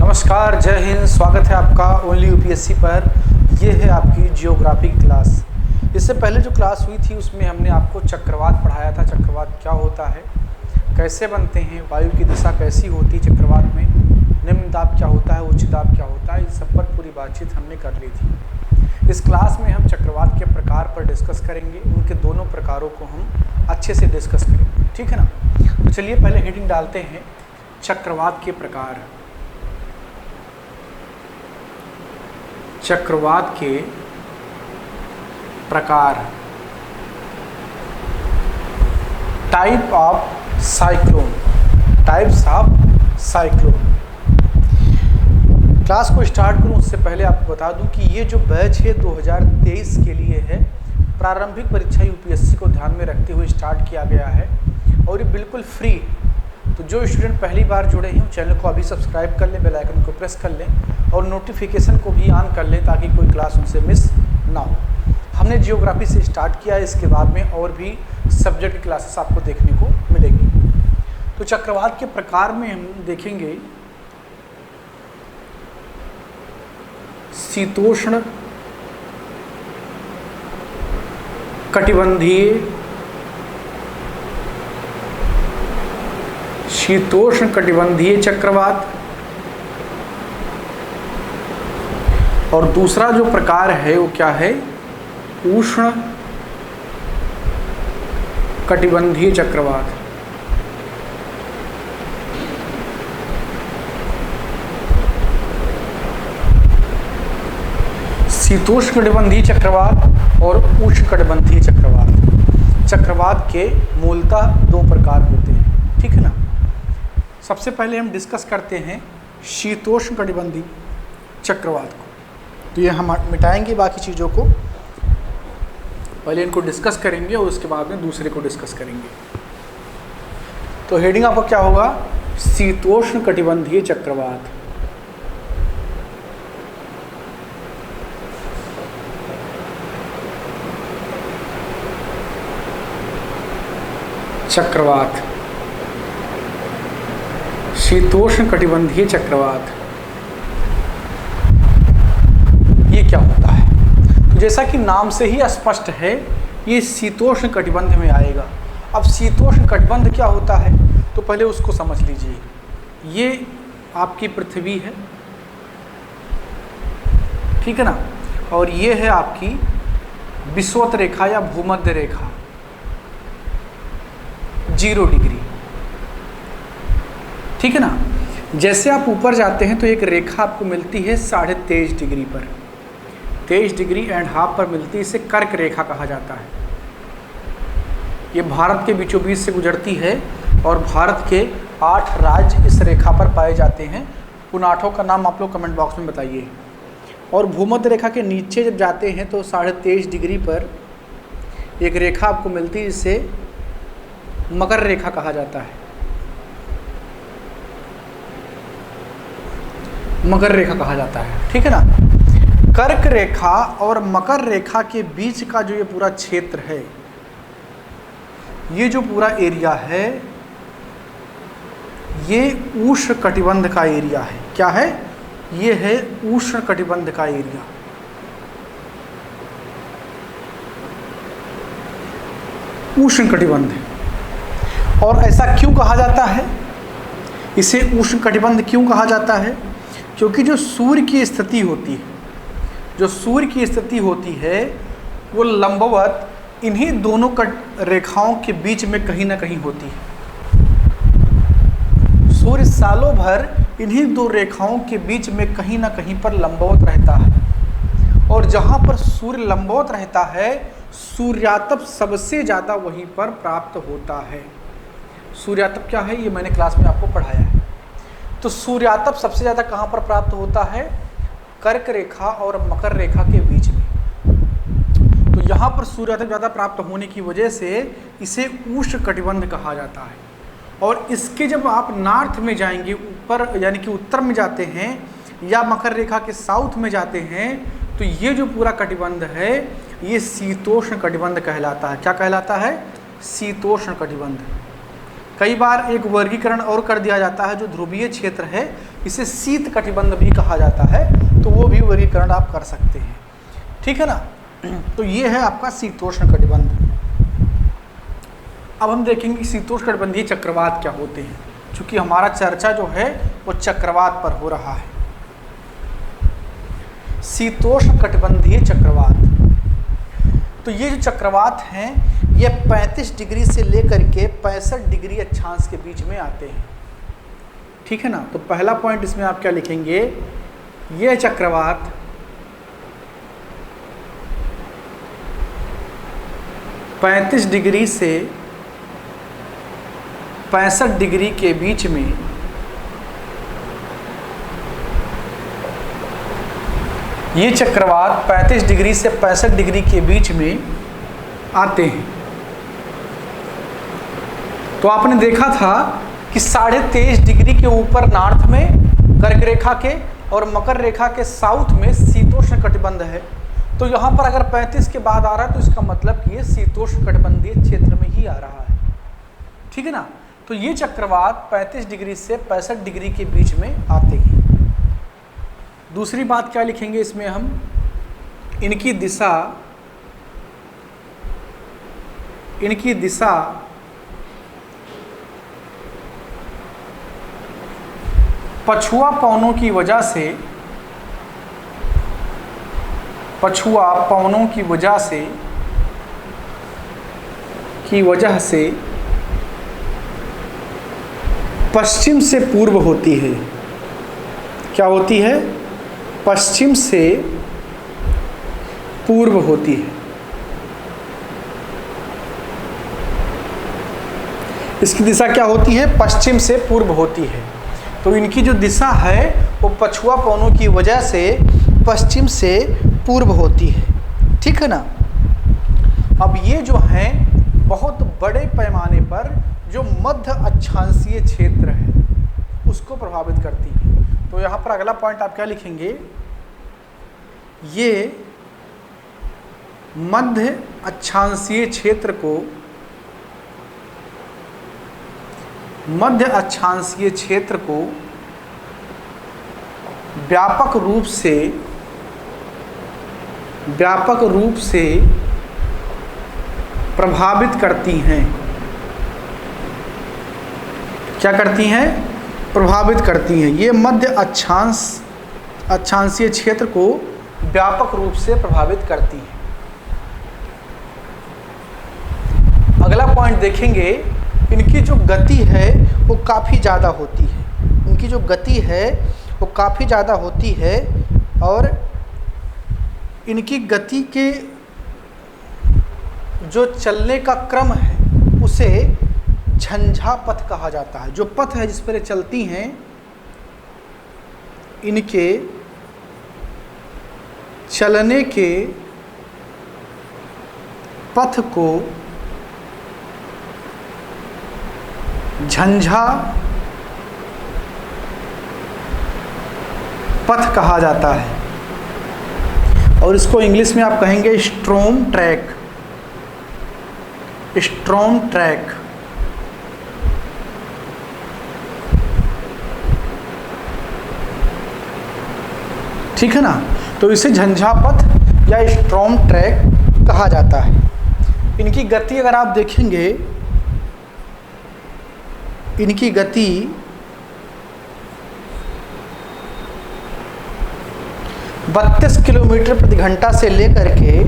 नमस्कार, जय हिंद। स्वागत है आपका ओनली यूपीएससी पर। यह है आपकी जियोग्राफी की क्लास। इससे पहले जो क्लास हुई थी उसमें हमने आपको चक्रवात पढ़ाया था। चक्रवात क्या होता है, कैसे बनते हैं, वायु की दिशा कैसी होती है चक्रवात में, निम्न दाब क्या होता है, उच्च दाब क्या होता है, इस सब पर पूरी बातचीत हमने कर ली थी। इस क्लास में हम चक्रवात के प्रकार पर डिस्कस करेंगे। उनके दोनों प्रकारों को हम अच्छे से डिस्कस करेंगे, ठीक है ना। तो चलिए पहले हेडिंग डालते हैं, चक्रवात के प्रकार। चक्रवात के प्रकार, type of cyclone, types of cyclone. Class को स्टार्ट करूं उससे पहले आपको बता दूं कि ये जो बैच है 2023 के लिए है। प्रारंभिक परीक्षा यूपीएससी को ध्यान में रखते हुए स्टार्ट किया गया है और ये बिल्कुल फ्री। तो जो स्टूडेंट पहली बार जुड़े हैं चैनल को अभी सब्सक्राइब कर लें, बेल आइकन को प्रेस कर लें और नोटिफिकेशन को भी ऑन कर लें ताकि कोई क्लास उनसे मिस ना हो। हमने जियोग्राफी से स्टार्ट किया है, इसके बाद में और भी सब्जेक्ट की क्लासेस आपको देखने को मिलेगी। तो चक्रवात के प्रकार में हम देखेंगे शीतोष्ण कटिबंधीय, शीतोष्ण कटिबंधीय चक्रवात, और दूसरा जो प्रकार है वो क्या है, उष्ण कटिबंधीय चक्रवात। शीतोष्ण कटिबंधीय चक्रवात और उष्ण कटिबंधीय चक्रवात। चक्रवात के मूलतः दो प्रकार होते हैं, ठीक है ना। सबसे पहले हम डिस्कस करते हैं शीतोष्ण कटिबंधीय चक्रवात को। तो ये हम मिटाएंगे बाकी चीज़ों को, पहले इनको डिस्कस करेंगे और उसके बाद में दूसरे को डिस्कस करेंगे। तो हेडिंग आपका क्या होगा, शीतोष्ण कटिबंधीय चक्रवात। चक्रवात, शीतोष्ण कटिबंधीय चक्रवात, ये क्या होता है। तो जैसा कि नाम से ही स्पष्ट है, ये शीतोष्ण कटिबंध में आएगा। अब शीतोष्ण कटिबंध क्या होता है तो पहले उसको समझ लीजिए। ये आपकी पृथ्वी है, ठीक है ना, और ये है आपकी विषुवत रेखा या भूमध्य रेखा 0 डिग्री, ठीक है ना। जैसे आप ऊपर जाते हैं तो एक रेखा आपको मिलती है 23.5 डिग्री पर, 23 डिग्री एंड हाफ पर मिलती है, इसे कर्क रेखा कहा जाता है। ये भारत के बीचों बीच से गुजरती है और भारत के 8 राज्य इस रेखा पर पाए जाते हैं। उन 8 का नाम आप लोग कमेंट बॉक्स में बताइए। और भूमध्य रेखा के नीचे जब जाते हैं तो 23.5 डिग्री पर एक रेखा आपको मिलती है, इसे मकर रेखा कहा जाता है। मकर रेखा कहा जाता है, ठीक है ना। कर्क रेखा और मकर रेखा के बीच का जो ये पूरा क्षेत्र है, ये जो पूरा एरिया है, ये उष्ण कटिबंध का एरिया है। क्या है, ये है उष्ण कटिबंध का एरिया। उष्ण कटिबंध। और ऐसा क्यों कहा जाता है, इसे उष्ण कटिबंध क्यों कहा जाता है, क्योंकि जो सूर्य की स्थिति होती है, जो सूर्य की स्थिति होती है वो लंबवत इन्हीं दोनों रेखाओं के बीच में कहीं ना कहीं होती है। सूर्य सालों भर इन्हीं 2 रेखाओं के बीच में कहीं ना कहीं पर लंबवत रहता है, और जहाँ पर सूर्य लंबवत रहता है सूर्यातप सबसे ज़्यादा वहीं पर प्राप्त होता है। सूर्यातप क्या है, ये मैंने क्लास में आपको पढ़ाया है। तो सूर्यातप सबसे ज़्यादा कहाँ पर प्राप्त होता है, कर्क रेखा और मकर रेखा के बीच में। तो यहाँ पर सूर्यातप ज़्यादा प्राप्त होने की वजह से इसे उष्ण कटिबंध कहा जाता है। और इसके जब आप नॉर्थ में जाएंगे, ऊपर यानी कि उत्तर में जाते हैं या मकर रेखा के साउथ में जाते हैं, तो ये जो पूरा कटिबंध है ये शीतोष्ण कटिबंध कहलाता है। क्या कहलाता है, शीतोष्ण कटिबंध। कई बार एक वर्गीकरण और कर दिया जाता है, जो ध्रुवीय क्षेत्र है इसे शीत कटिबंध भी कहा जाता है, तो वो भी वर्गीकरण आप कर सकते हैं, ठीक है ना। तो ये है आपका शीतोष्ण कटिबंध। अब हम देखेंगे शीतोष्ण कटिबंधीय चक्रवात क्या होते हैं, क्योंकि हमारा चर्चा जो है वो चक्रवात पर हो रहा है। शीतोष्ण कटिबंधीय चक्रवात, तो ये जो चक्रवात हैं ये 35 डिग्री से लेकर के 65 डिग्री अक्षांश के बीच में आते हैं, ठीक है ना। तो पहला पॉइंट इसमें आप क्या लिखेंगे, ये चक्रवात 35 डिग्री से 65 डिग्री के बीच में ये चक्रवात 35 डिग्री से 65 डिग्री के बीच में आते हैं। तो आपने देखा था कि 23.5 डिग्री के ऊपर नॉर्थ में कर्क रेखा के और मकर रेखा के साउथ में शीतोष्ण कटिबंध है। तो यहाँ पर अगर 35 के बाद आ रहा है तो इसका मतलब कि ये शीतोष्ण कटिबंधीय क्षेत्र में ही आ रहा है, ठीक है ना। तो ये चक्रवात 35 डिग्री से 65 डिग्री के बीच में आते हैं। दूसरी बात क्या लिखेंगे इसमें हम, इनकी दिशा पछुआ पवनों की वजह से पश्चिम से पूर्व होती है। क्या होती है, पश्चिम से पूर्व होती है। इसकी दिशा क्या होती है, पश्चिम से पूर्व होती है। तो इनकी जो दिशा है वो पछुआ पवनों की वजह से पश्चिम से पूर्व होती है, ठीक है ना। अब ये जो हैं बहुत बड़े पैमाने पर जो मध्य अक्षांशीय क्षेत्र है उसको प्रभावित करती है। तो यहाँ पर अगला पॉइंट आप क्या लिखेंगे, ये मध्य अक्षांशीय क्षेत्र को व्यापक रूप से प्रभावित करती हैं। क्या करती हैं, प्रभावित करती हैं। ये मध्य अक्षांशीय क्षेत्र को व्यापक रूप से प्रभावित करती हैं। अगला पॉइंट देखेंगे, इनकी जो गति है वो काफ़ी ज़्यादा होती है। इनकी जो गति है वो काफ़ी ज़्यादा होती है और इनकी गति के जो चलने का क्रम है उसे झंझा पथ कहा जाता है। जो पथ है जिस पर ये चलती हैं, इनके चलने के पथ को झंझा पथ कहा जाता है और इसको इंग्लिश में आप कहेंगे स्ट्रोम ट्रैक। ठीक है ना। तो इसे झंझा पथ या स्ट्रोम ट्रैक कहा जाता है। इनकी गति अगर आप देखेंगे, इनकी गति 32 किलोमीटर प्रति घंटा से लेकर के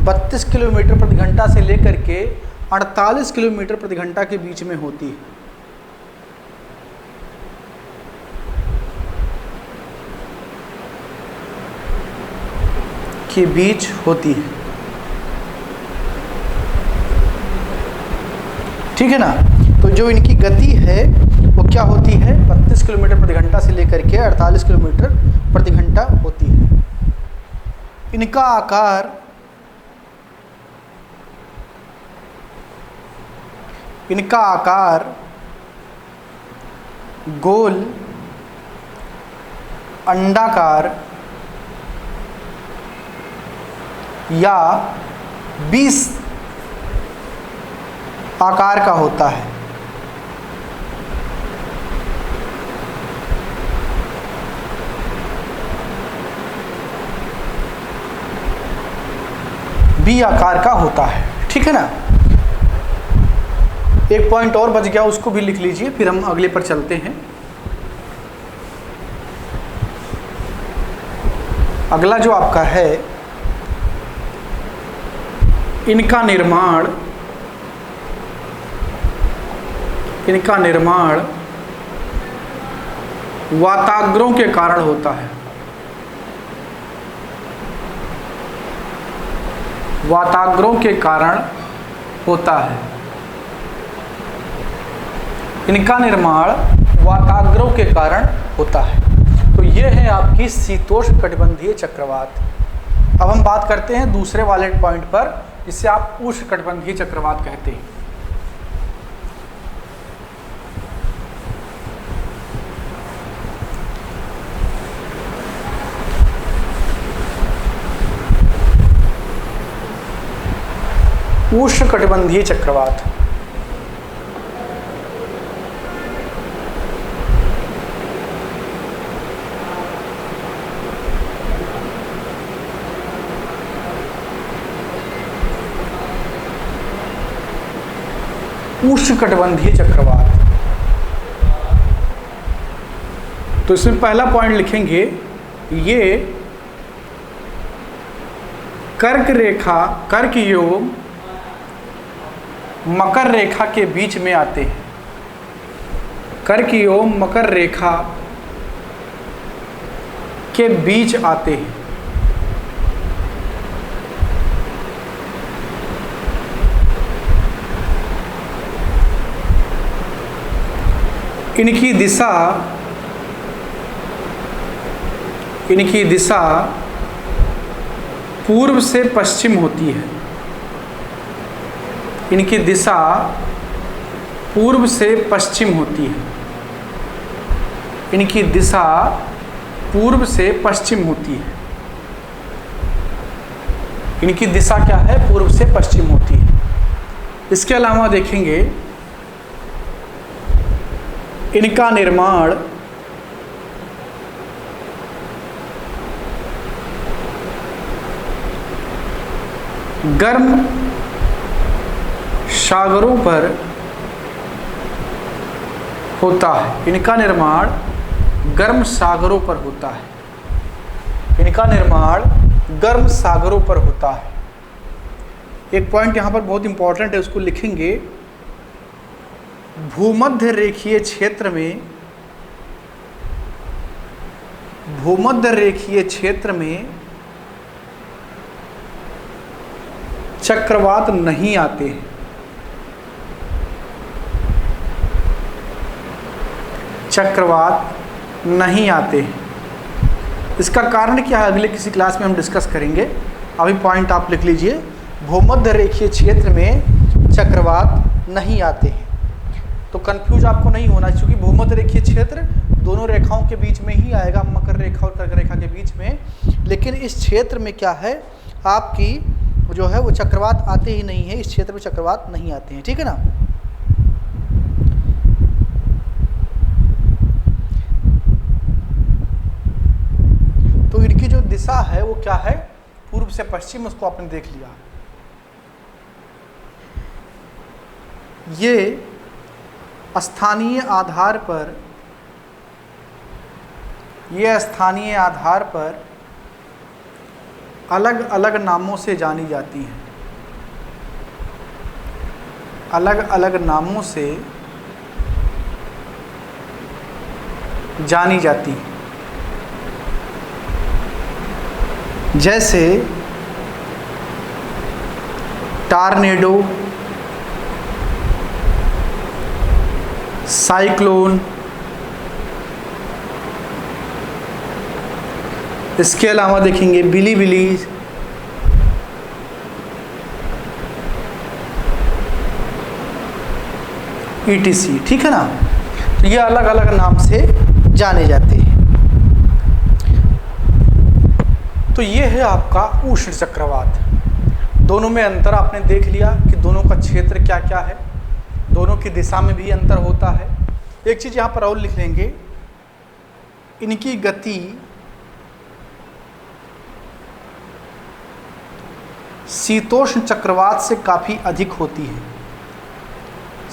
32 किलोमीटर प्रति घंटा से लेकर के 48 किलोमीटर प्रति घंटा के बीच में होती है। के बीच होती है, ठीक है ना। तो जो इनकी गति है वो क्या होती है, 32 किलोमीटर प्रति घंटा से लेकर के 48 किलोमीटर प्रति घंटा होती है। इनका आकार गोल, अंडाकार या 20 आकार का होता है। बी आकार का होता है, ठीक है ना। एक पॉइंट और बच गया, उसको भी लिख लीजिए, फिर हम अगले पर चलते हैं। अगला जो आपका है, इनका निर्माण वाताग्रों के कारण होता है। वाताग्रों के कारण होता है। इनका निर्माण वाताग्रों के कारण होता है। तो ये है आपकी शीतोष्णकटिबंधीय चक्रवात। अब हम बात करते हैं दूसरे वाले पॉइंट पर, जिसे आप उष्णकटिबंधीय चक्रवात कहते हैं। उष्णकटिबंधीय चक्रवात उष्णकटिबंधीय चक्रवात। तो इसमें पहला पॉइंट लिखेंगे, ये कर्क रेखा, कर्क योग मकर रेखा के बीच में आते हैं। कर्क योग मकर रेखा के बीच आते हैं। इनकी दिशा पूर्व से पश्चिम होती है। इनकी दिशा पूर्व से पश्चिम होती है। इनकी दिशा पूर्व से पश्चिम होती है। इनकी दिशा क्या है? पूर्व से पश्चिम होती है। इसके अलावा देखेंगे, इनका निर्माण गर्म सागरों पर होता है। इनका निर्माण गर्म सागरों पर होता है। इनका निर्माण गर्म सागरों पर होता है। एक पॉइंट यहाँ पर बहुत इंपॉर्टेंट है, उसको लिखेंगे। भूमध्य रेखीय क्षेत्र में चक्रवात नहीं आते हैं। चक्रवात नहीं आते हैं। इसका कारण क्या है, अगले किसी क्लास में हम डिस्कस करेंगे। अभी पॉइंट आप लिख लीजिए, भूमध्य रेखीय क्षेत्र में चक्रवात नहीं आते हैं। तो कंफ्यूज आपको नहीं होना, क्योंकि भूमध्य रेखीय क्षेत्र दोनों रेखाओं के बीच में ही आएगा, मकर रेखा और कर्क रेखा के बीच में। लेकिन इस क्षेत्र में क्या है, आपकी जो है वो चक्रवात आते ही नहीं है। इस क्षेत्र में चक्रवात नहीं आते हैं, ठीक है ना। तो इनकी जो दिशा है वो क्या है, पूर्व से पश्चिम, उसको आपने देख लिया। ये स्थानीय आधार पर अलग अलग नामों से जानी जाती हैं। अलग अलग नामों से जानी जाती हैं। जैसे टॉर्नेडो, साइक्लोन, इसके अलावा देखेंगे बिलीबिली, ETC, ठीक है ना। तो ये अलग अलग नाम से जाने जाते हैं। तो ये है आपका उष्ण चक्रवात। दोनों में अंतर आपने देख लिया कि दोनों का क्षेत्र क्या क्या है। दोनों की दिशा में भी अंतर होता है। एक चीज़ यहाँ पर और लिख लेंगे, इनकी गति शीतोष्ण चक्रवात से काफ़ी अधिक होती है।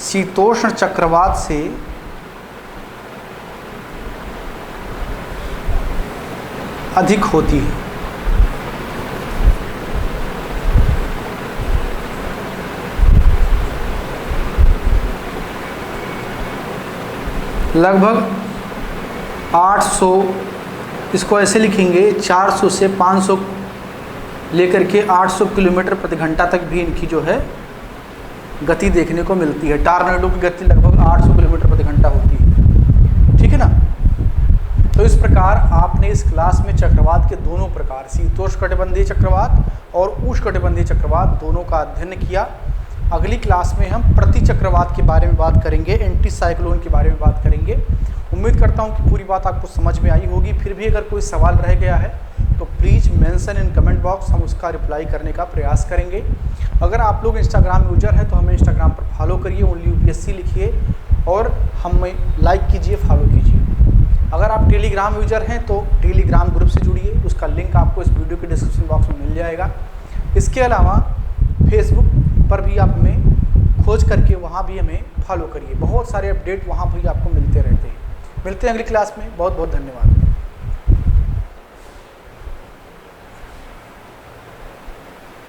शीतोष्ण चक्रवात से अधिक होती है। लगभग 800, इसको ऐसे लिखेंगे 400 से 500 लेकर के 800 किलोमीटर प्रति घंटा तक भी इनकी जो है गति देखने को मिलती है। टॉर्नेडो की गति लगभग 800 किलोमीटर प्रति घंटा होती है। ठीक है ना। तो इस प्रकार आपने इस क्लास में चक्रवात के दोनों प्रकार, शीतोष्णकटिबंधीय चक्रवात और उष्णकटिबंधीय चक्रवात, दोनों का अध्ययन किया। अगली क्लास में हम प्रति चक्रवात के बारे में बात करेंगे, एंटी साइक्लोन के बारे में बात करेंगे। उम्मीद करता हूँ कि पूरी बात आपको समझ में आई होगी। फिर भी अगर कोई सवाल रह गया है तो please mention in comment box, हम उसका रिप्लाई करने का प्रयास करेंगे। अगर आप लोग इंस्टाग्राम यूजर हैं तो हमें इंस्टाग्राम पर फॉलो करिए, ओनली UPSC लिखिए और हमें लाइक कीजिए, फॉलो कीजिए। अगर आप टेलीग्राम यूजर हैं तो टेलीग्राम ग्रुप से जुड़िए, उसका लिंक आपको इस वीडियो के डिस्क्रिप्शन बॉक्स में मिल जाएगा। इसके अलावा फेसबुक पर भी आप हमें खोज करके वहाँ भी हमें फॉलो करिए, बहुत सारे अपडेट वहाँ भी आपको मिलते रहते हैं। मिलते हैं अगली क्लास में। बहुत बहुत धन्यवाद।